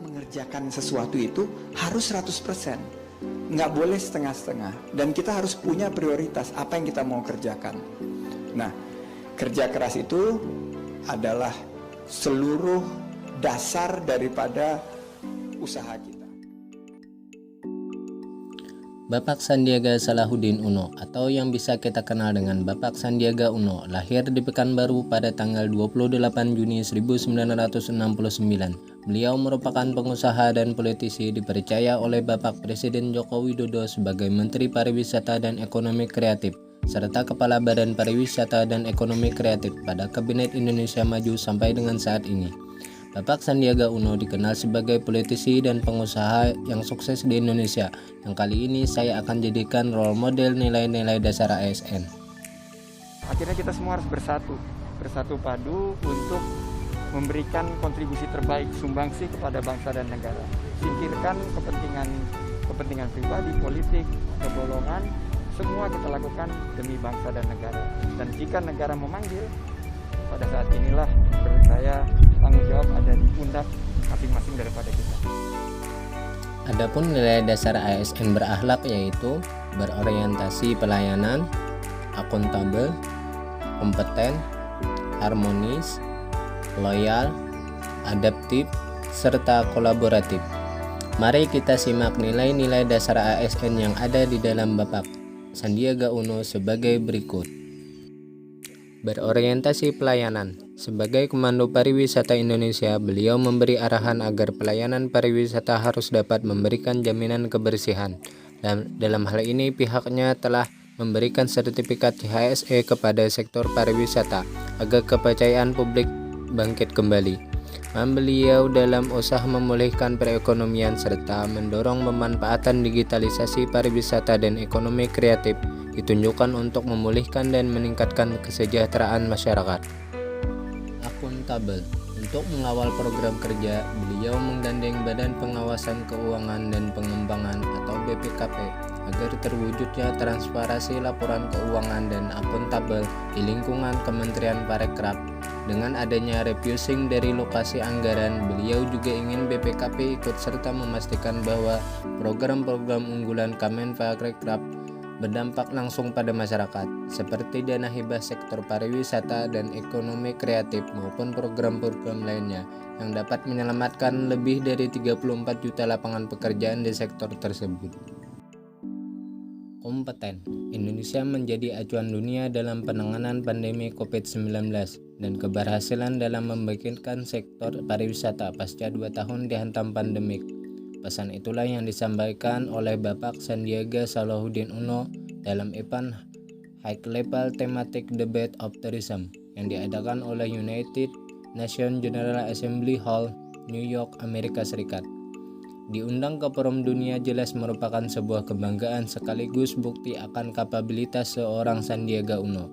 mengerjakan sesuatu itu harus 100%, nggak boleh setengah-setengah, dan kita harus punya prioritas apa yang kita mau kerjakan. Nah, kerja keras itu adalah seluruh dasar daripada usaha kita. Bapak Sandiaga Salahuddin Uno atau yang bisa kita kenal dengan Bapak Sandiaga Uno lahir di Pekanbaru pada tanggal 28 Juni 1969. Beliau merupakan pengusaha dan politisi dipercaya oleh Bapak Presiden Joko Widodo sebagai Menteri Pariwisata dan Ekonomi Kreatif serta Kepala Badan Pariwisata dan Ekonomi Kreatif pada Kabinet Indonesia Maju sampai dengan saat ini. Bapak Sandiaga Uno dikenal sebagai politisi dan pengusaha yang sukses di Indonesia, yang kali ini saya akan jadikan role model nilai-nilai dasar ASN. Akhirnya kita semua harus bersatu padu untuk memberikan kontribusi terbaik, sumbangsi kepada bangsa dan negara. Singkirkan kepentingan pribadi, politik, kegolongan, semua kita lakukan demi bangsa dan negara. Dan jika negara memanggil, pada saat inilah menurut saya tanggung jawab ada di pundak masing-masing daripada kita. Adapun nilai dasar ASN berakhlak yaitu berorientasi pelayanan, akuntabel, kompeten, harmonis, loyal, adaptif, serta kolaboratif. Mari kita simak nilai-nilai dasar ASN yang ada di dalam Bapak Sandiaga Uno sebagai berikut. Berorientasi pelayanan. Sebagai Komando Pariwisata Indonesia, beliau memberi arahan agar pelayanan pariwisata harus dapat memberikan jaminan kebersihan. Dan dalam hal ini pihaknya telah memberikan sertifikat CHSE kepada sektor pariwisata agar kepercayaan publik bangkit kembali. Beliau dalam usaha memulihkan perekonomian serta mendorong pemanfaatan digitalisasi pariwisata dan ekonomi kreatif ditunjukkan untuk memulihkan dan meningkatkan kesejahteraan masyarakat. Akuntabel. Untuk mengawal program kerja, beliau menggandeng Badan Pengawasan Keuangan dan Pengembangan atau BPKP agar terwujudnya transparansi laporan keuangan dan akuntabel di lingkungan Kementerian Parekraf. Dengan adanya refusing dari lokasi anggaran, beliau juga ingin BPKP ikut serta memastikan bahwa program-program unggulan Kemenparekraf berdampak langsung pada masyarakat, seperti dana hibah sektor pariwisata dan ekonomi kreatif maupun program-program lainnya yang dapat menyelamatkan lebih dari 34 juta lapangan pekerjaan di sektor tersebut. Kompeten. Indonesia menjadi acuan dunia dalam penanganan pandemi COVID-19 dan keberhasilan dalam membangkitkan sektor pariwisata pasca 2 tahun dihantam pandemik. Pesan itulah yang disampaikan oleh Bapak Sandiaga Salahuddin Uno dalam event High Level Thematic Debate of Tourism yang diadakan oleh United Nations General Assembly Hall, New York, Amerika Serikat. Diundang ke Forum Dunia jelas merupakan sebuah kebanggaan sekaligus bukti akan kapabilitas seorang Sandiaga Uno.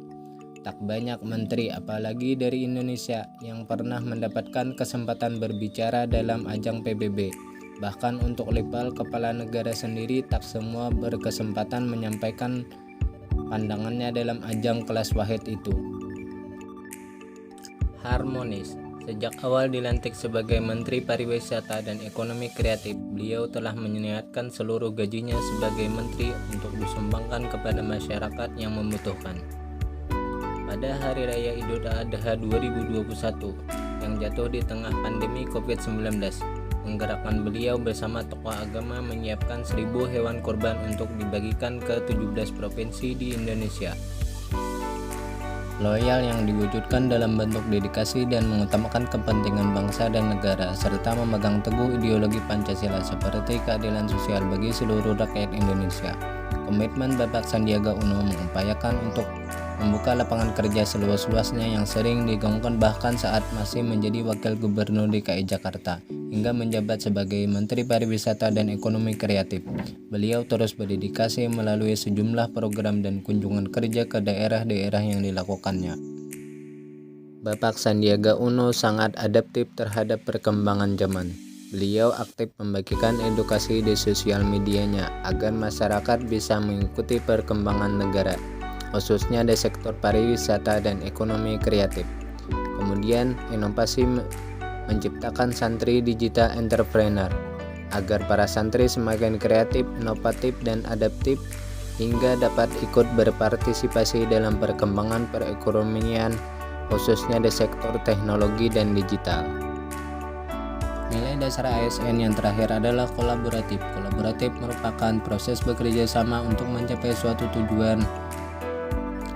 Tak banyak menteri apalagi dari Indonesia yang pernah mendapatkan kesempatan berbicara dalam ajang PBB. Bahkan untuk level kepala negara sendiri tak semua berkesempatan menyampaikan pandangannya dalam ajang kelas wahid itu. Harmonis. Sejak awal dilantik sebagai Menteri Pariwisata dan Ekonomi Kreatif, beliau telah menyiapkan seluruh gajinya sebagai menteri untuk disumbangkan kepada masyarakat yang membutuhkan. Pada Hari Raya Idul Adha 2021 yang jatuh di tengah pandemi COVID-19, menggerakkan beliau bersama tokoh agama menyiapkan 1.000 hewan kurban untuk dibagikan ke 17 provinsi di Indonesia. Loyal yang diwujudkan dalam bentuk dedikasi dan mengutamakan kepentingan bangsa dan negara serta memegang teguh ideologi Pancasila seperti keadilan sosial bagi seluruh rakyat Indonesia. Komitmen Bapak Sandiaga Uno mengupayakan untuk membuka lapangan kerja seluas-luasnya yang sering digaungkan bahkan saat masih menjadi Wakil Gubernur DKI Jakarta hingga menjabat sebagai Menteri Pariwisata dan Ekonomi Kreatif. Beliau terus berdedikasi melalui sejumlah program dan kunjungan kerja ke daerah-daerah yang dilakukannya. Bapak Sandiaga Uno sangat adaptif terhadap perkembangan zaman. Beliau aktif membagikan edukasi di sosial medianya agar masyarakat bisa mengikuti perkembangan negara, khususnya di sektor pariwisata dan ekonomi kreatif. Kemudian inovasi menciptakan santri digital entrepreneur agar para santri semakin kreatif, inovatif, dan adaptif hingga dapat ikut berpartisipasi dalam perkembangan perekonomian khususnya di sektor teknologi dan digital. Nilai dasar ASN yang terakhir adalah kolaboratif. Kolaboratif merupakan proses bekerja sama untuk mencapai suatu tujuan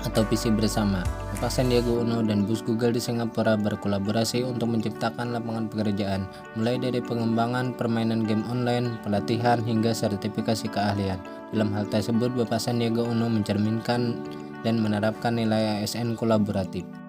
atau visi bersama. Bapak Sandiaga Uno dan Bos Google di Singapura berkolaborasi untuk menciptakan lapangan pekerjaan, mulai dari pengembangan permainan game online, pelatihan, hingga sertifikasi keahlian. Dalam hal tersebut, Bapak Sandiaga Uno mencerminkan dan menerapkan nilai ASN kolaboratif.